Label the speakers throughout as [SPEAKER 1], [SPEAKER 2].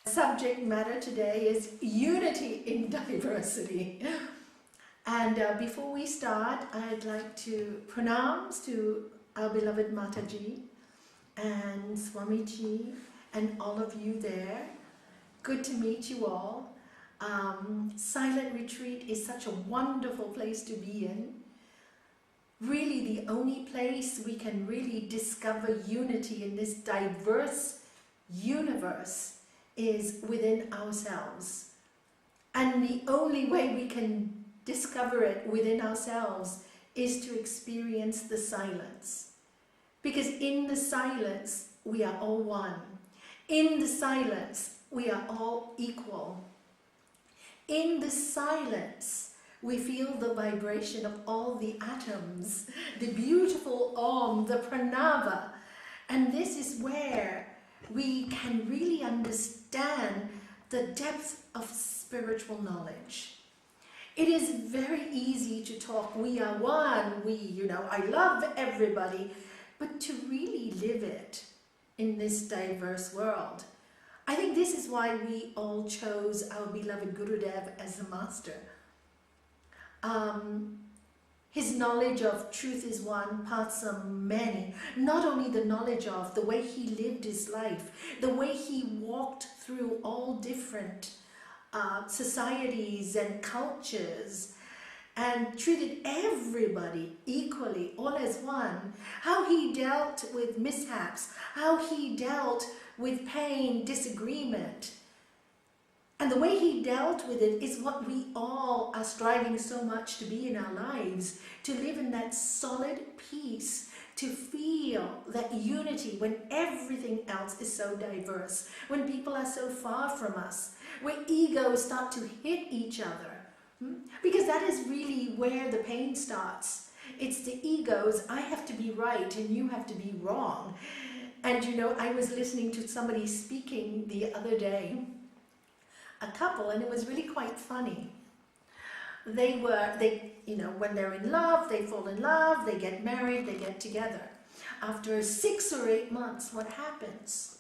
[SPEAKER 1] Subject matter today is unity in diversity. And before we start, I'd like to pronounce to our beloved Mataji and Swamiji and all of you there. Good to meet you all. Silent retreat is such a wonderful place to be in. Really the only place we can really discover unity in this diverse universe is within ourselves. And the only way we can discover it within ourselves is to experience the silence. Because in the silence, we are all one. In the silence, we are all equal. In the silence, we feel the vibration of all the atoms, the beautiful Om, the Pranava. And this is where we can really understand the depth of spiritual knowledge. It is very easy to talk, we are one, I love everybody, but to really live it in this diverse world. I think this is why we all chose our beloved Gurudev as a master. His knowledge of truth is one, paths are many. Not only the knowledge of, the way he lived his life, the way he walked through all different societies and cultures and treated everybody equally, all as one. How he dealt with mishaps, how he dealt with pain, disagreement. And the way he dealt with it is what we all are striving so much to be in our lives, to live in that solid peace, to feel that unity when everything else is so diverse, when people are so far from us, where egos start to hit each other. Because that is really where the pain starts. It's the egos, I have to be right and you have to be wrong. And I was listening to somebody speaking the other day, a couple, and it was really quite funny. When they're in love, they fall in love, they get married, they get together. After 6 or 8 months, what happens?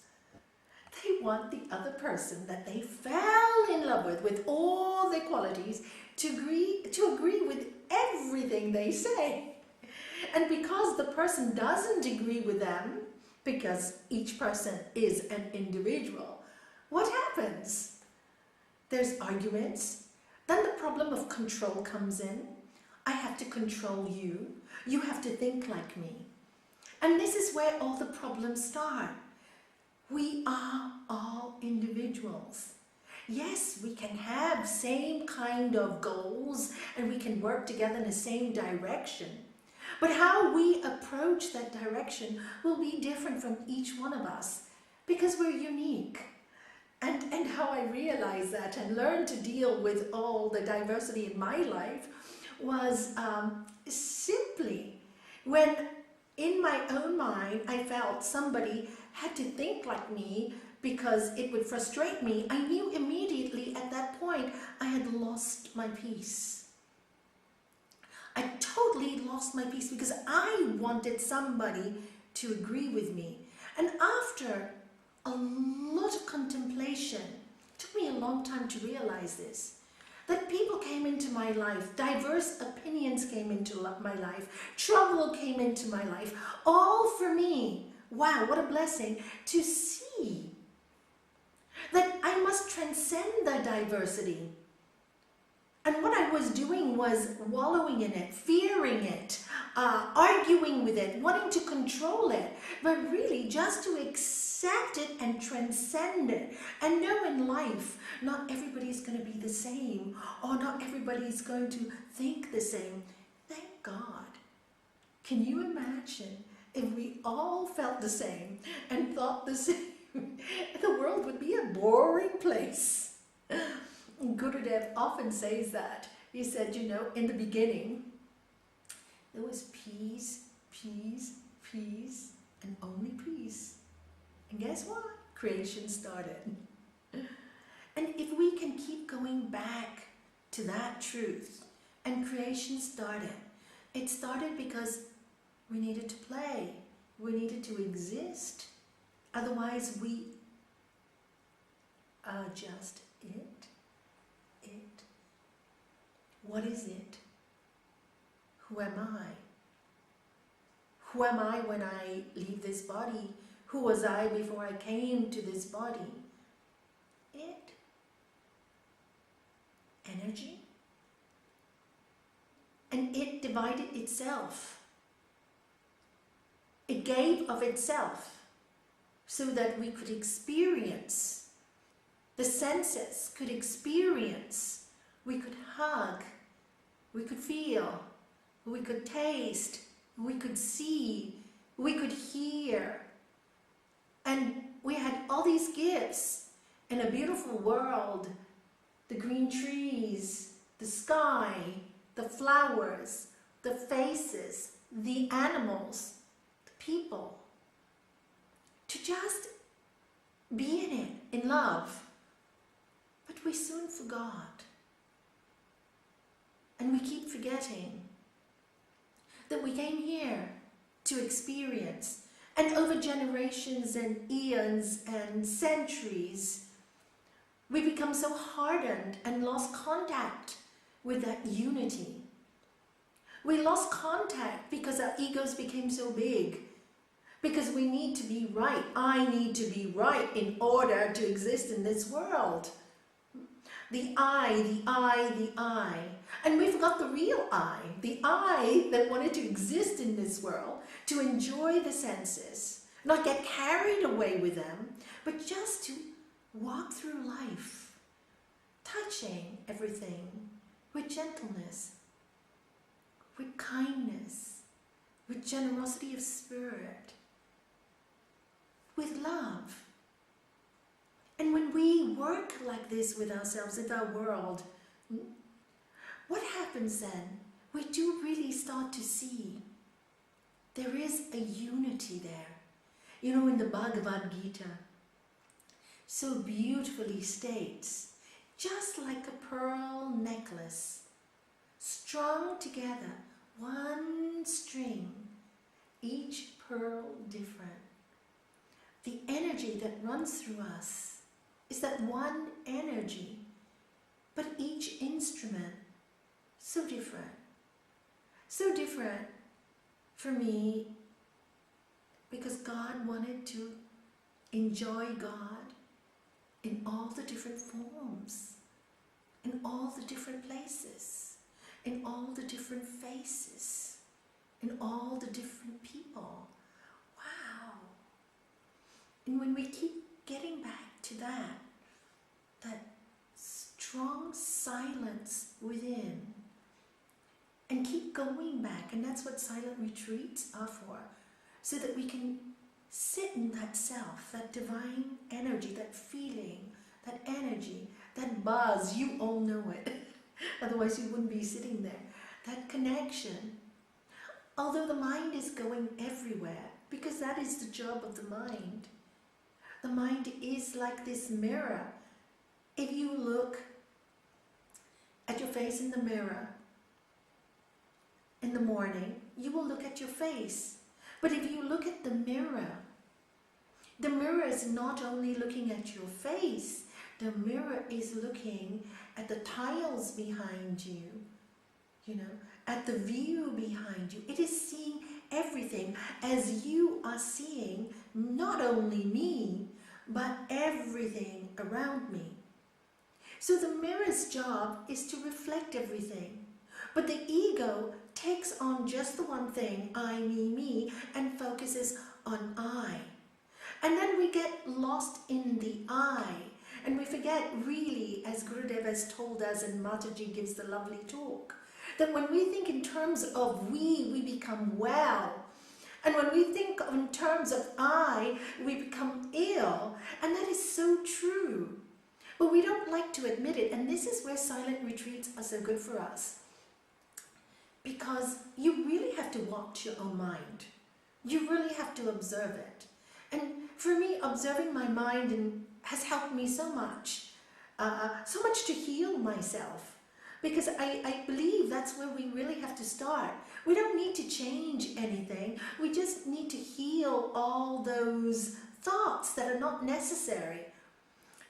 [SPEAKER 1] They want the other person that they fell in love with all their qualities, to agree with everything they say. And because the person doesn't agree with them, because each person is an individual, what happens? There's arguments. Then the problem of control comes in. I have to control you. You have to think like me. And this is where all the problems start. We are all individuals. Yes, we can have same kind of goals and we can work together in the same direction. But how we approach that direction will be different from each one of us because we're unique. And how I realized that and learned to deal with all the diversity in my life was simply when in my own mind I felt somebody had to think like me because it would frustrate me. I knew immediately at that point I had lost my peace. I totally lost my peace because I wanted somebody to agree with me. And after a lot of contemplation, it took me a long time to realize this, that people came into my life, diverse opinions came into my life, trouble came into my life, all for me. Wow, what a blessing to see that I must transcend the diversity. And what I was doing was wallowing in it, fearing it, arguing with it, wanting to control it, but really just to accept it and transcend it. And know in life, not everybody's going to be the same, or not everybody's going to think the same. Thank God. Can you imagine if we all felt the same and thought the same? The world would be a boring place. Gurudev often says that. He said, in the beginning, there was peace, peace, peace, and only peace. And guess what? Creation started. And if we can keep going back to that truth, and creation started, it started because we needed to play, we needed to exist. Otherwise, we are just it. What is it? Who am I? Who am I when I leave this body? Who was I before I came to this body? It. Energy. And it divided itself. It gave of itself so that we could experience. The senses could experience. We could hug. We could feel. We could taste. We could see. We could hear. And we had all these gifts in a beautiful world. The green trees, the sky, the flowers, the faces, the animals, the people. To just be in it, in love. But we soon forgot. And we keep forgetting that we came here to experience. And over generations and eons and centuries, we become so hardened and lost contact with that unity. We lost contact because our egos became so big. Because we need to be right. I need to be right in order to exist in this world. The I, the I, the I. And we forgot the real I. The I that wanted to exist in this world, to enjoy the senses, not get carried away with them, but just to walk through life, touching everything with gentleness, with kindness, with generosity of spirit, with love. And when we work like this with ourselves, with our world, what happens then? We do really start to see there is a unity there. You know, in the Bhagavad Gita, so beautifully states, just like a pearl necklace, strung together, one string, each pearl different. The energy that runs through us is that one energy, but each instrument so different. So different for me because God wanted to enjoy God in all the different forms, in all the different places, in all the different faces, in all the different people. Wow. And when we keep getting back to that strong silence within, and keep going back, and that's what silent retreats are for, so that we can sit in that self, that divine energy, that feeling, that energy, that buzz. You all know it. Otherwise you wouldn't be sitting there. That connection. Although the mind is going everywhere, because that is the job of the mind. The mind is like this mirror. If you look at your face in the mirror in the morning, you will look at your face. But if you look at the mirror is not only looking at your face, the mirror is looking at the tiles behind you, you know, at the view behind you. It is seeing everything as you are seeing not only me, but everything around me. So the mirror's job is to reflect everything. But the ego takes on just the one thing, I, me, and focuses on I. And then we get lost in the I. And we forget really, as Gurudev has told us, and Mataji gives the lovely talk, that when we think in terms of we become well. And when we think in terms of I, we become ill. And that is so true. But we don't like to admit it. And this is where silent retreats are so good for us. Because you really have to watch your own mind. You really have to observe it. And for me, observing my mind has helped me so much. So much to heal myself. Because I believe that's where we really have to start. We don't need to change anything. We just need to heal all those thoughts that are not necessary.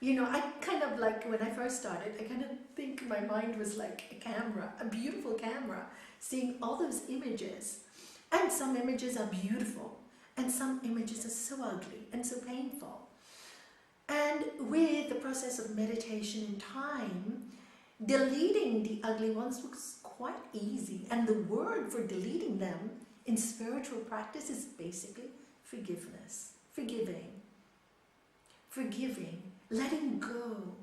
[SPEAKER 1] You know, I kind of like, when I first started, I kind of think my mind was like a camera, a beautiful camera, seeing all those images. And some images are beautiful, and some images are so ugly and so painful. And with the process of meditation and time, deleting the ugly ones was quite easy. And the word for deleting them in spiritual practice is basically forgiveness, forgiving, letting go,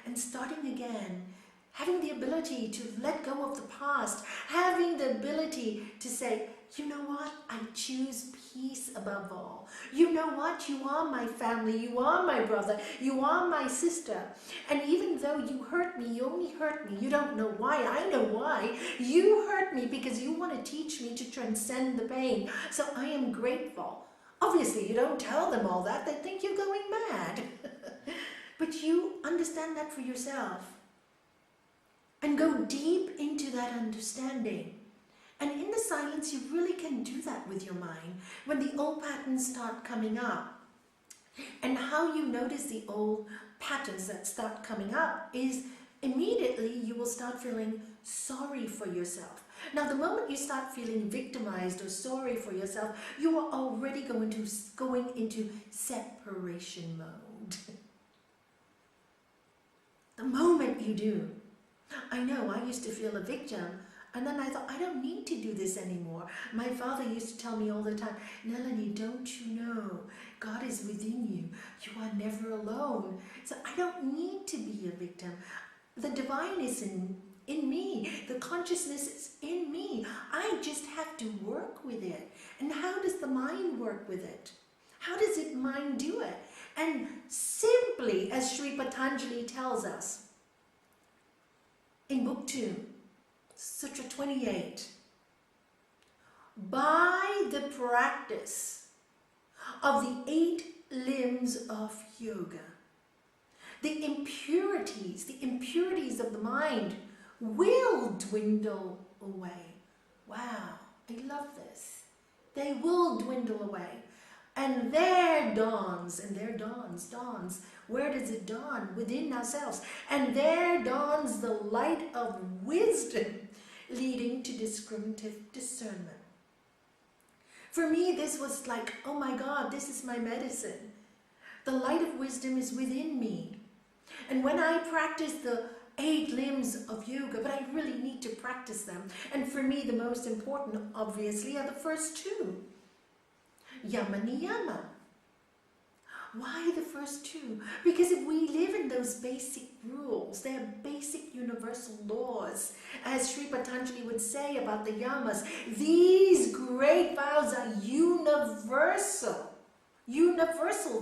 [SPEAKER 1] and starting again, having the ability to let go of the past, having the ability to say, you know what, I choose peace above all. You know what, you are my family, you are my brother, you are my sister. And even though you hurt me, you only hurt me, you don't know why, I know why. You hurt me because you want to teach me to transcend the pain. So I am grateful. Obviously, you don't tell them all that, they think you're going mad. But you understand that for yourself. And go deep into that understanding. And in the silence, you really can do that with your mind. When the old patterns start coming up. And how you notice the old patterns that start coming up is immediately you will start feeling sorry for yourself. Now, the moment you start feeling victimized or sorry for yourself, you are already going into separation mode. The moment you do. I know, I used to feel a victim, and then I thought, I don't need to do this anymore. My father used to tell me all the time, Nalanie, don't you know, God is within you. You are never alone. So I don't need to be a victim. The divine is in me. The consciousness is in me. I just have to work with it. And how does the mind work with it? How does the mind do it? And simply, as Sri Patanjali tells us, in Book 2, Sutra 28, by the practice of the 8 limbs of yoga, the impurities of the mind will dwindle away. Wow, I love this. They will dwindle away. And there dawns, where does it dawn? Within ourselves. And there dawns the light of wisdom, leading to discriminative discernment. For me, this was like, oh my God, this is my medicine. The light of wisdom is within me. And when I practice the 8 limbs of yoga, but I really need to practice them. And for me, the most important, obviously, are the first 2. Yama niyama. Why the first 2? Because if we live in those basic rules, they're basic universal laws, as Sri Patanjali would say about the yamas, these great vows are universal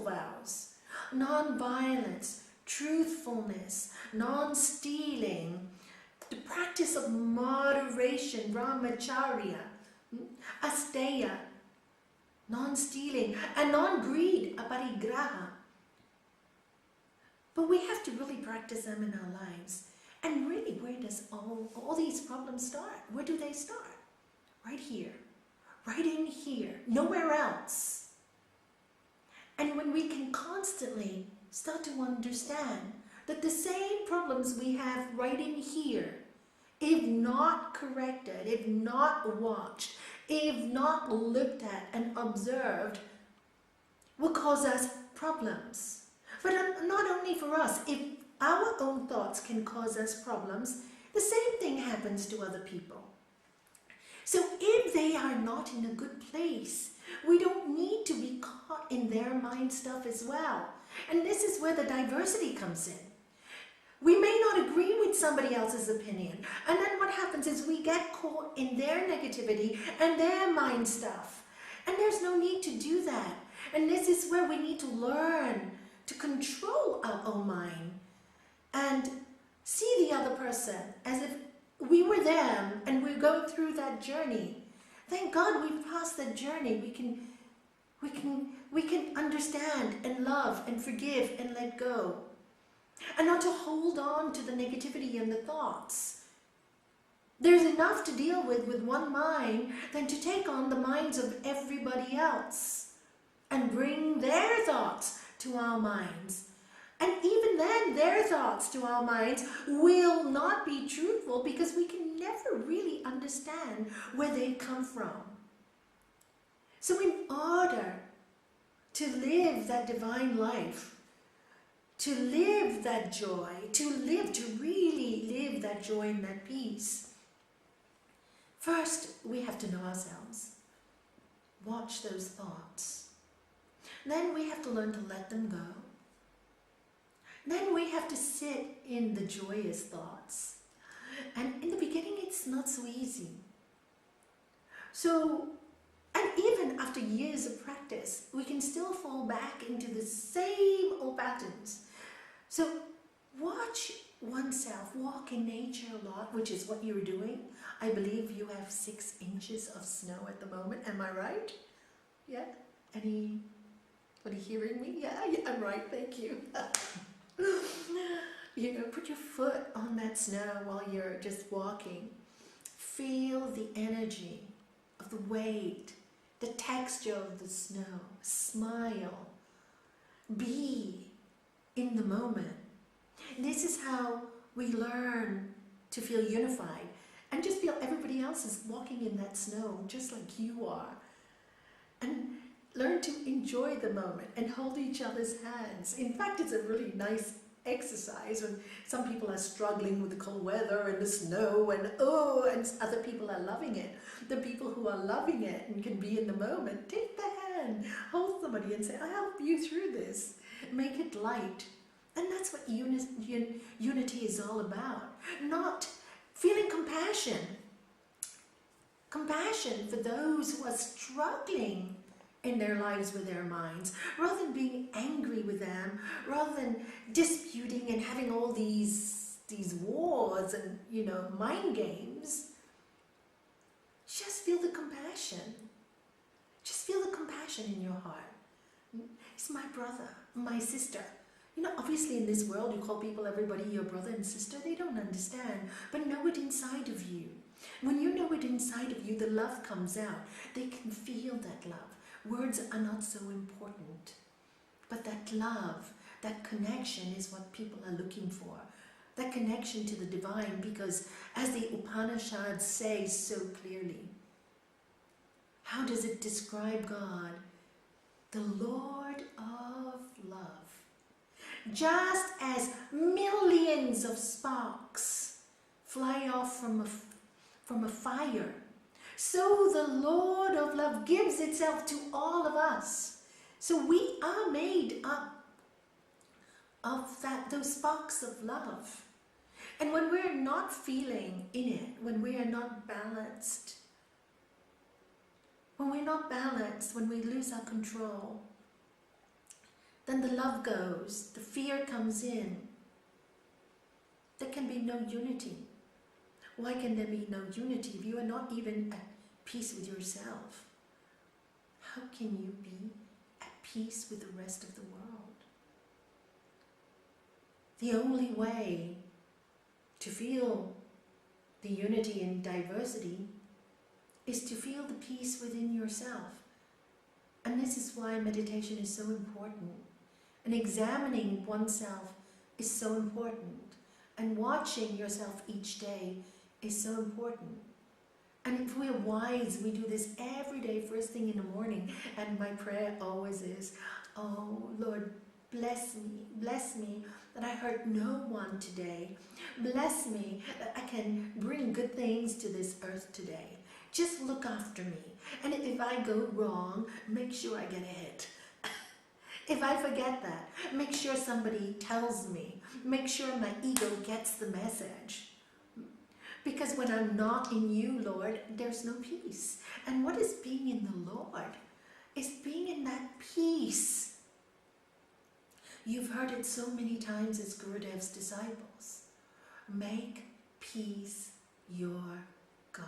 [SPEAKER 1] vows. Non-violence, truthfulness, non-stealing, the practice of moderation, brahmacharya, asteya, non-stealing, and non-greed, aparigraha. But we have to really practice them in our lives. And really, where does all these problems start? Where do they start? Right here. Right in here. Nowhere else. And when we can constantly start to understand that the same problems we have right in here, if not corrected, if not watched, if not looked at and observed, will cause us problems. But not only for us. If our own thoughts can cause us problems, the same thing happens to other people. So if they are not in a good place, we don't need to be caught in their mind stuff as well. And this is where the diversity comes in. We may not agree with somebody else's opinion. And then what happens is we get caught in their negativity and their mind stuff. And there's no need to do that. And this is where we need to learn to control our own mind and see the other person as if we were them and we're going through that journey. Thank God we've passed that journey. We can understand and love and forgive and let go. And not to hold on to the negativity and the thoughts. There's enough to deal with one mind than to take on the minds of everybody else. and bring their thoughts to our minds. And even then, their thoughts to our minds will not be truthful because we can never really understand where they come from. So in order to live that divine life, to live that joy, to really live that joy and that peace, first we have to know ourselves. Watch those thoughts. Then we have to learn to let them go. Then we have to sit in the joyous thoughts. And in the beginning, it's not so easy. So, and even after years of practice, we can still fall back into the same old patterns. So, watch oneself, walk in nature a lot, which is what you're doing. I believe you have 6 inches of snow at the moment. Am I right? Yeah? Anybody hearing me? Yeah, I'm right. Thank you. Put your foot on that snow while you're just walking. Feel the energy of the weight, the texture of the snow. Smile. Be in the moment. This is how we learn to feel unified and just feel everybody else is walking in that snow just like you are. And learn to enjoy the moment and hold each other's hands. In fact, it's a really nice exercise when some people are struggling with the cold weather and the snow and other people are loving it. The people who are loving it and can be in the moment, take the hand, hold somebody and say, I'll help you through this. Make it light. And that's what unity is all about. Not feeling compassion. Compassion for those who are struggling in their lives with their minds, rather than being angry with them, rather than disputing and having all these wars and mind games. Just feel the compassion. Just feel the compassion in your heart. It's my brother, my sister. Obviously in this world you call everybody your brother and sister. They don't understand, but know it inside of you. When you know it inside of you, the love comes out. They can feel that love. Words are not so important, but that love, that connection is what people are looking for. That connection to the divine, because as the Upanishads say so clearly, how does it describe God? The Lord of love. Just as millions of sparks fly off from a fire, so the Lord of love gives itself to all of us. So we are made up of those sparks of love. And when we're not feeling in it, when we are not balanced, when we lose our control, then the love goes, the fear comes in. There can be no unity. Why can there be no unity if you are not even at peace with yourself? How can you be at peace with the rest of the world? The only way to feel the unity in diversity is to feel the peace within yourself. And this is why meditation is so important. And examining oneself is so important. And watching yourself each day is so important. And if we're wise, we do this every day, first thing in the morning. And my prayer always is, oh Lord, bless me that I hurt no one today. Bless me that I can bring good things to this earth today. Just look after me. And if I go wrong, make sure I get a hit. If I forget that, make sure somebody tells me. Make sure my ego gets the message. Because when I'm not in you, Lord, there's no peace. And what is being in the Lord? Is being in that peace. You've heard it so many times as Gurudev's disciples. Make peace your God.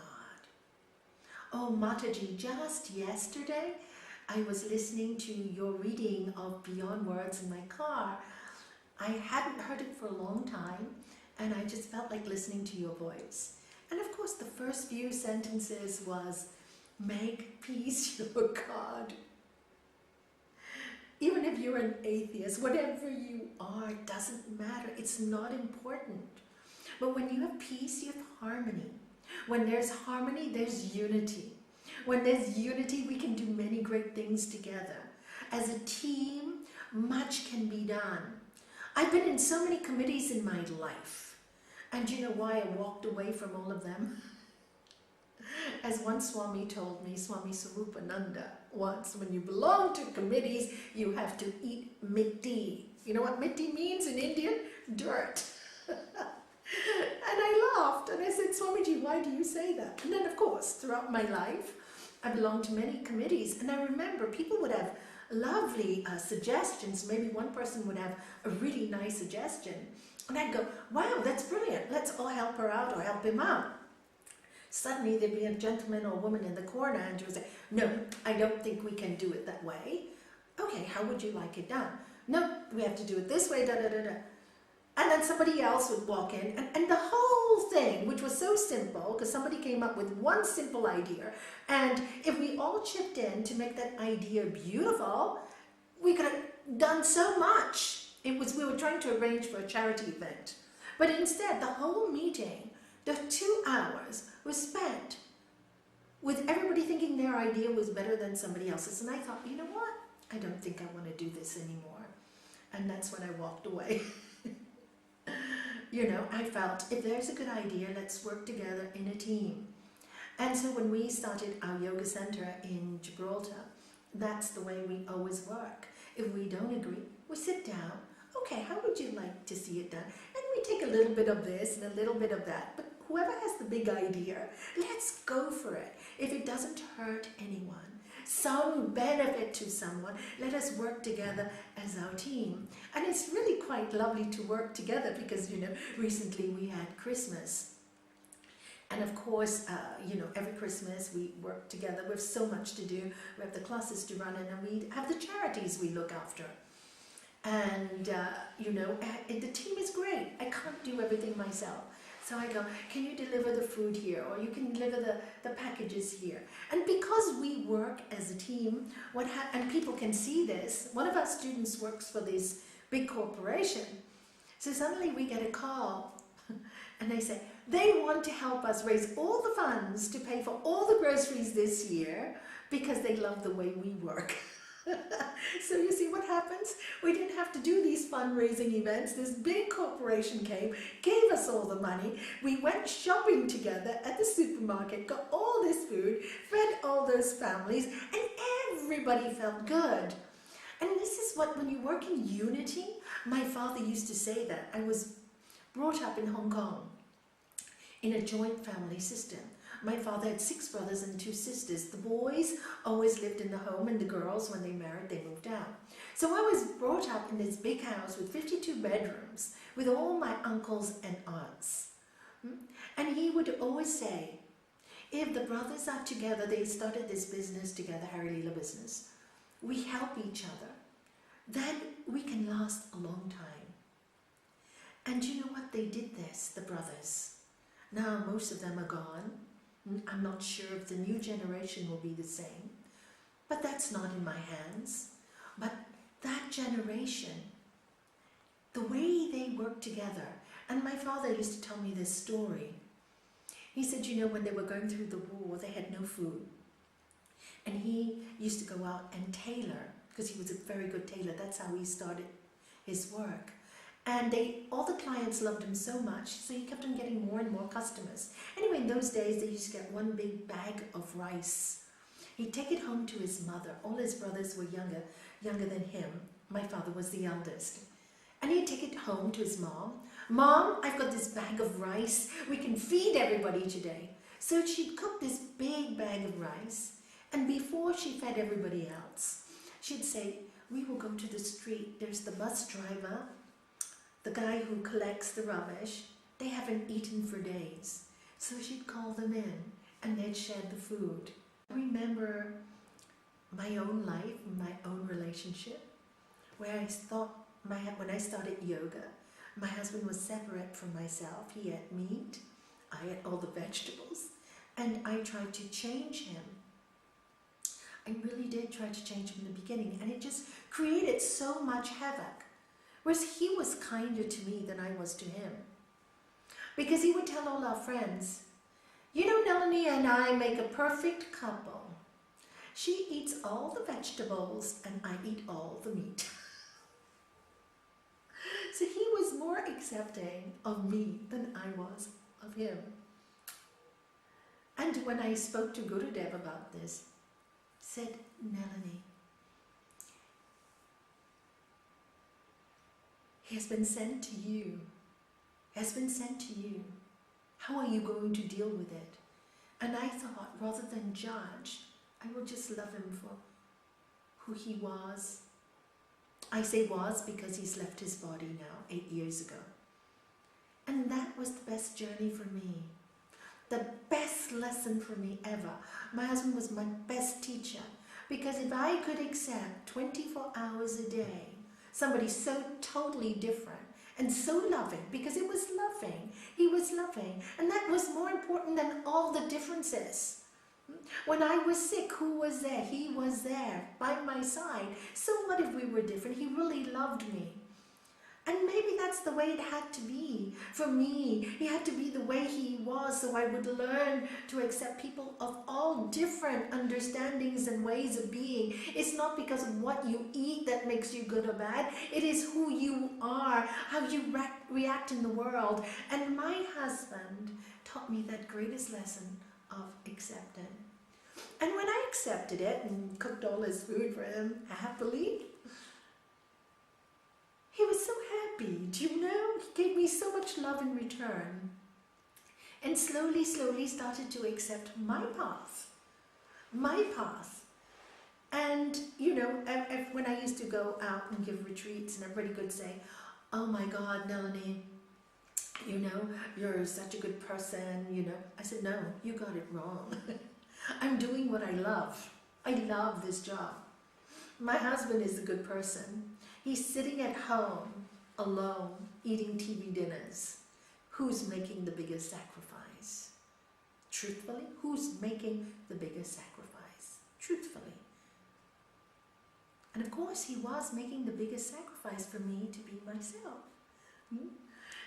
[SPEAKER 1] Oh, Mataji, just yesterday, I was listening to your reading of Beyond Words in my car. I hadn't heard it for a long time, and I just felt like listening to your voice. And of course, the first few sentences was, make peace your God. even if you're an atheist, whatever you are, doesn't matter. It's not important. But when you have peace, you have harmony. When there's harmony, there's unity. When there's unity, we can do many great things together. As a team, much can be done. I've been in so many committees in my life. And do you know why I walked away from all of them? As one Swami told me, Swami Swarupananda, once, when you belong to committees, you have to eat mitti. You know what mitti means in Indian? Dirt. And I laughed and I said, Swamiji, why do you say that? And then, of course, throughout my life, I belonged to many committees. And I remember people would have lovely suggestions. Maybe one person would have a really nice suggestion. And I'd go, wow, that's brilliant. Let's all help her out or help him out. Suddenly there'd be a gentleman or woman in the corner and she would say, no, I don't think we can do it that way. Okay, how would you like it done? No, we have to do it this way, da da da da. And then somebody else would walk in and the whole thing, which was so simple, because somebody came up with one simple idea, and if we all chipped in to make that idea beautiful, we could have done so much. We were trying to arrange for a charity event. But instead, the whole meeting, the 2 hours, was spent with everybody thinking their idea was better than somebody else's. And I thought, you know what? I don't think I want to do this anymore. And that's when I walked away. You know, I felt if there's a good idea, let's work together in a team. And so when we started our yoga center in Gibraltar, that's the way we always work. If we don't agree, we sit down. Okay, how would you like to see it done? And we take a little bit of this and a little bit of that. But whoever has the big idea, let's go for it. If it doesn't hurt anyone, some benefit to someone, let us work together as our team. And it's really quite lovely to work together because, you know, recently we had Christmas. And of course, you know, every Christmas we work together. We have so much to do. We have the classes to run and then we have the charities we look after. And, you know, the team is great. I can't do everything myself. So I go, can you deliver the food here? Or you can deliver the packages here. And because we work as a team, and people can see this, one of our students works for this big corporation. So suddenly we get a call and they say, they want to help us raise all the funds to pay for all the groceries this year because they love the way we work. So you see what happens? We didn't have to do these fundraising events. This big corporation came, gave us all the money. We went shopping together at the supermarket, got all this food, fed all those families, and everybody felt good. And this is what, when you work in unity, my father used to say that. I was brought up in Hong Kong in a joint family system. My father had 6 brothers and 2 sisters. The boys always lived in the home and the girls, when they married, they moved out. So I was brought up in this big house with 52 bedrooms with all my uncles and aunts. And he would always say, if the brothers are together, they started this business together, Harilela business, we help each other, then we can last a long time. And you know what? They did this, the brothers. Now most of them are gone. I'm not sure if the new generation will be the same, but that's not in my hands. But that generation, the way they work together, and my father used to tell me this story. He said, you know, when they were going through the war, they had no food. And he used to go out and tailor, because he was a very good tailor. That's how he started his work. And all the clients loved him so much, so he kept on getting more and more customers. Anyway, in those days, they used to get one big bag of rice. He'd take it home to his mother. All his brothers were younger than him. My father was the eldest. And he'd take it home to his mom. Mom, I've got this bag of rice. We can feed everybody today. So she'd cook this big bag of rice. And before she fed everybody else, she'd say, we will go to the street. There's the bus driver, the guy who collects the rubbish. They haven't eaten for days. So she'd call them in and they'd share the food. I remember my own life, my own relationship, where I thought, when I started yoga, my husband was separate from myself. He ate meat, I ate all the vegetables, and I tried to change him. I really did try to change him in the beginning, and it just created so much havoc. Whereas he was kinder to me than I was to him. Because he would tell all our friends, you know, Nalanie and I make a perfect couple. She eats all the vegetables and I eat all the meat. So he was more accepting of me than I was of him. And when I spoke to Gurudev about this, said, Nalanie, he has been sent to you. He has been sent to you. How are you going to deal with it? And I thought, rather than judge, I will just love him for who he was. I say was because he's left his body now 8 years ago. And that was the best journey for me. The best lesson for me ever. My husband was my best teacher. Because if I could accept 24 hours a day, somebody so totally different and so loving, because it was loving, he was loving, and that was more important than all the differences. When I was sick, who was there? He was there by my side. So what if we were different? He really loved me. And maybe that's the way it had to be. For me, he had to be the way he was, so I would learn to accept people of all different understandings and ways of being. It's not because of what you eat that makes you good or bad. It is who you are, how you react in the world. And my husband taught me that greatest lesson of acceptance. And when I accepted it and cooked all his food for him happily, he was so happy. Do you know? He gave me so much love in return. And slowly, slowly started to accept my path. My path. And, you know, when I used to go out and give retreats and everybody could say, oh my God, Nalanie, you know, you're such a good person, you know. I said, no, you got it wrong. I'm doing what I love. I love this job. My husband is a good person. He's sitting at home, alone, eating TV dinners. Who's making the biggest sacrifice? Truthfully, who's making the biggest sacrifice? Truthfully. And of course, he was making the biggest sacrifice for me to be myself.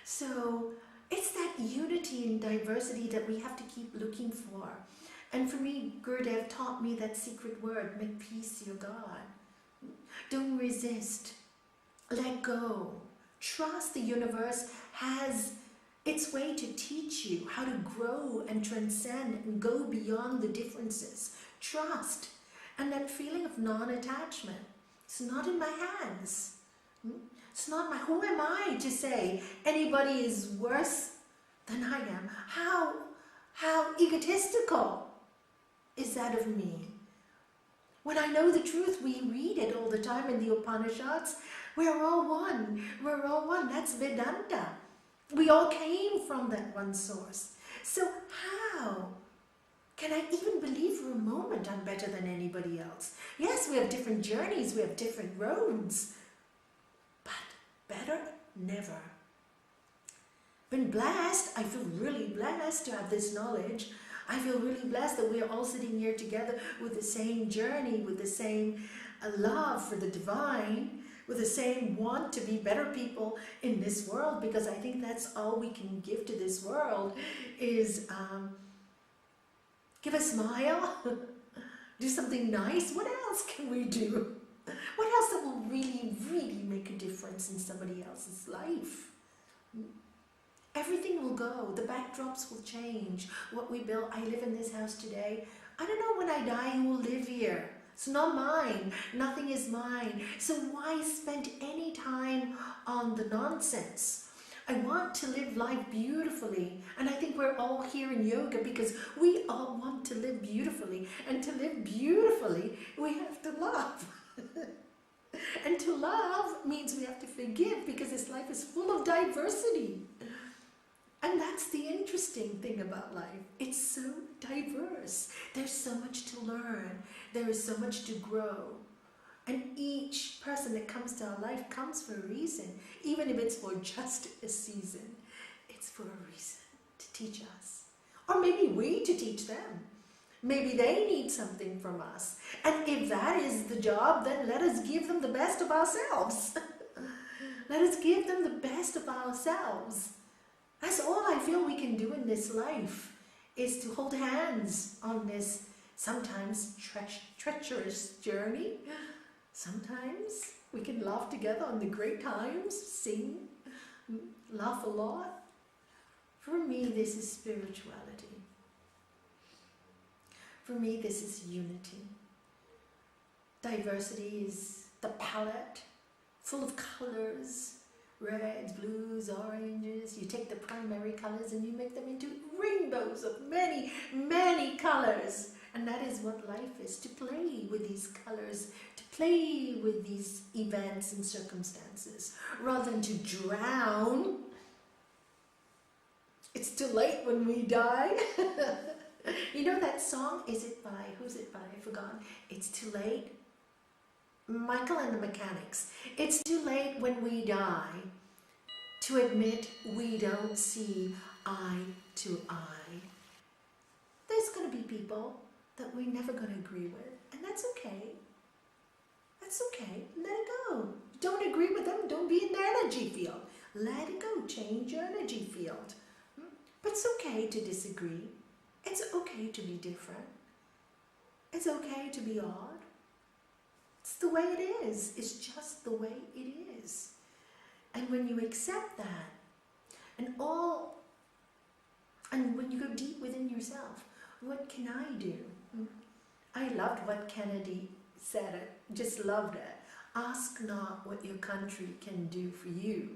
[SPEAKER 1] So it's that unity and diversity that we have to keep looking for. And for me, Gurudev taught me that secret word, make peace your God. Don't resist. Let go. Trust the universe has its way to teach you how to grow and transcend and go beyond the differences. Trust. And that feeling of non-attachment. It's not in my hands. It's not my, who am I to say anybody is worse than I am? How egotistical is that of me? When I know the truth, we read it all the time in the Upanishads. We're all one. We're all one. That's Vedanta. We all came from that one source. So how can I even believe for a moment I'm better than anybody else? Yes, we have different journeys. We have different roads. But better? Never. Been blessed. I feel really blessed to have this knowledge. I feel really blessed that we are all sitting here together with the same journey, with the same love for the divine, with the same want to be better people in this world, because I think that's all we can give to this world is give a smile, do something nice. What else can we do? What else that will really, really make a difference in somebody else's life? Everything will go. The backdrops will change. What we build. I live in this house today. I don't know when I die who will live here. It's not mine. Nothing is mine. So why spend any time on the nonsense? I want to live life beautifully. And I think we're all here in yoga because we all want to live beautifully. And to live beautifully, we have to love. And to love means we have to forgive, because this life is full of diversity. And that's the interesting thing about life. It's so diverse. There's so much to learn. There is so much to grow. And each person that comes to our life comes for a reason. Even if it's for just a season, it's for a reason to teach us. Or maybe we to teach them. Maybe they need something from us. And if that is the job, then let us give them the best of ourselves. Let us give them the best of ourselves. That's all I feel we can do in this life, is to hold hands on this sometimes treacherous journey. Sometimes we can laugh together on the great times, sing, laugh a lot. For me, this is spirituality. For me, this is unity. Diversity is the palette, full of colors, reds, blues, oranges. You take the primary colors and you make them into rainbows of many, many colors. And that is what life is, to play with these colors, to play with these events and circumstances, rather than to drown. It's too late when we die. You know that song, who's it by? I've forgotten. It's too late. Michael and the Mechanics. It's too late when we die to admit we don't see eye to eye. There's going to be people that we're never going to agree with, and that's okay. That's okay. Let it go. Don't agree with them. Don't be in their energy field. Let it go. Change your energy field. But it's okay to disagree. It's okay to be different. It's okay to be odd. It's the way it is. It's just the way it is. And when you accept that, and when you go deep within yourself, what can I do? I loved what Kennedy said. I just loved it. Ask not what your country can do for you.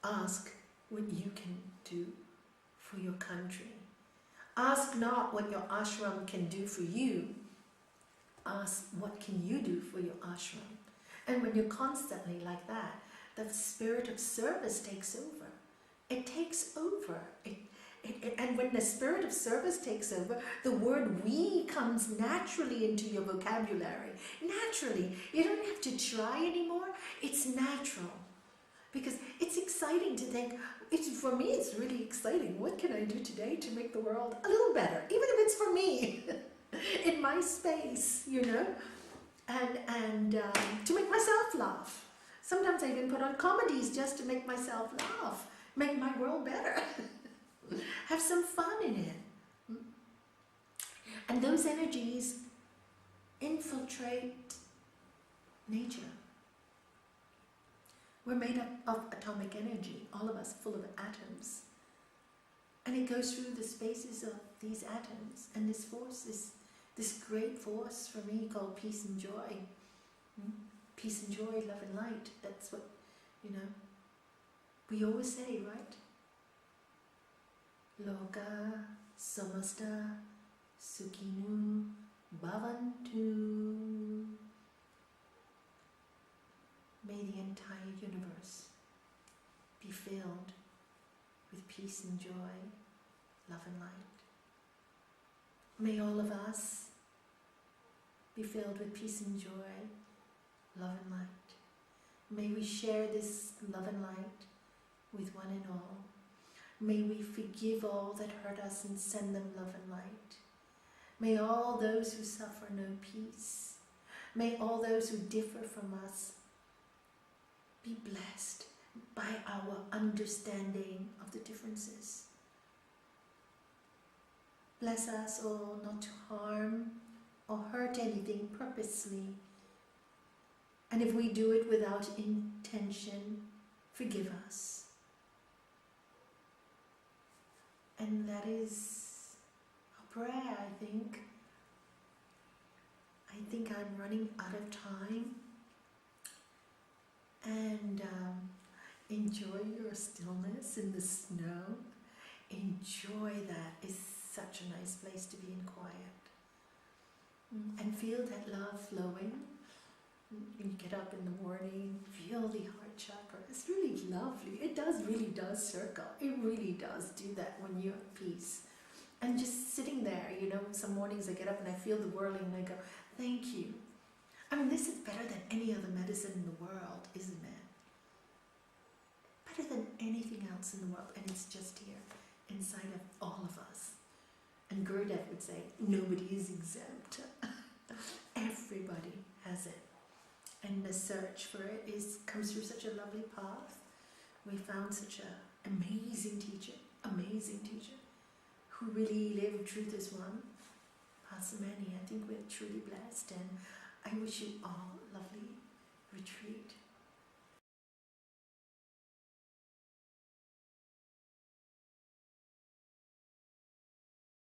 [SPEAKER 1] Ask what you can do for your country. Ask not what your ashram can do for you. Ask what can you do for your ashram. And when you're constantly like that, the spirit of service takes over. It takes over. And when the spirit of service takes over, the word we comes naturally into your vocabulary. Naturally. You don't have to try anymore. It's natural. Because it's exciting to think, for me it's really exciting. What can I do today to make the world a little better? Even if it's for me, in my space, and to make myself laugh. Sometimes I even put on comedies just to make myself laugh, make my world better. Have some fun in it. And those energies infiltrate nature. We're made up of atomic energy, all of us full of atoms. And it goes through the spaces of these atoms. And this force is this great force for me called peace and joy. Peace and joy, love and light. That's what, we always say, right? Loka samasta sukhinu bhavantu. May the entire universe be filled with peace and joy, love and light. May all of us be filled with peace and joy, love and light. May we share this love and light with one and all. May we forgive all that hurt us and send them love and light. May all those who suffer know peace. May all those who differ from us be blessed by our understanding of the differences. Bless us all not to harm or hurt anything purposely. And if we do it without intention, forgive us. And that is a prayer, I think. I think I'm running out of time. And enjoy your stillness in the snow. Enjoy that. It's such a nice place to be in quiet. And feel that love flowing. You get up in the morning, feel the heart chakra. It's really lovely. It really does circle. It really does do that when you're at peace. And just sitting there, some mornings I get up and I feel the whirling and I go, thank you. I mean, this is better than any other medicine in the world, isn't it? Better than anything else in the world. And it's just here, inside of all of us. And Gurudev would say, nobody is exempt. Everybody has it. And the search for it comes through such a lovely path. We found such an amazing teacher, who really lived truth is one. Pasamani, I think we're truly blessed, and I wish you all a lovely retreat.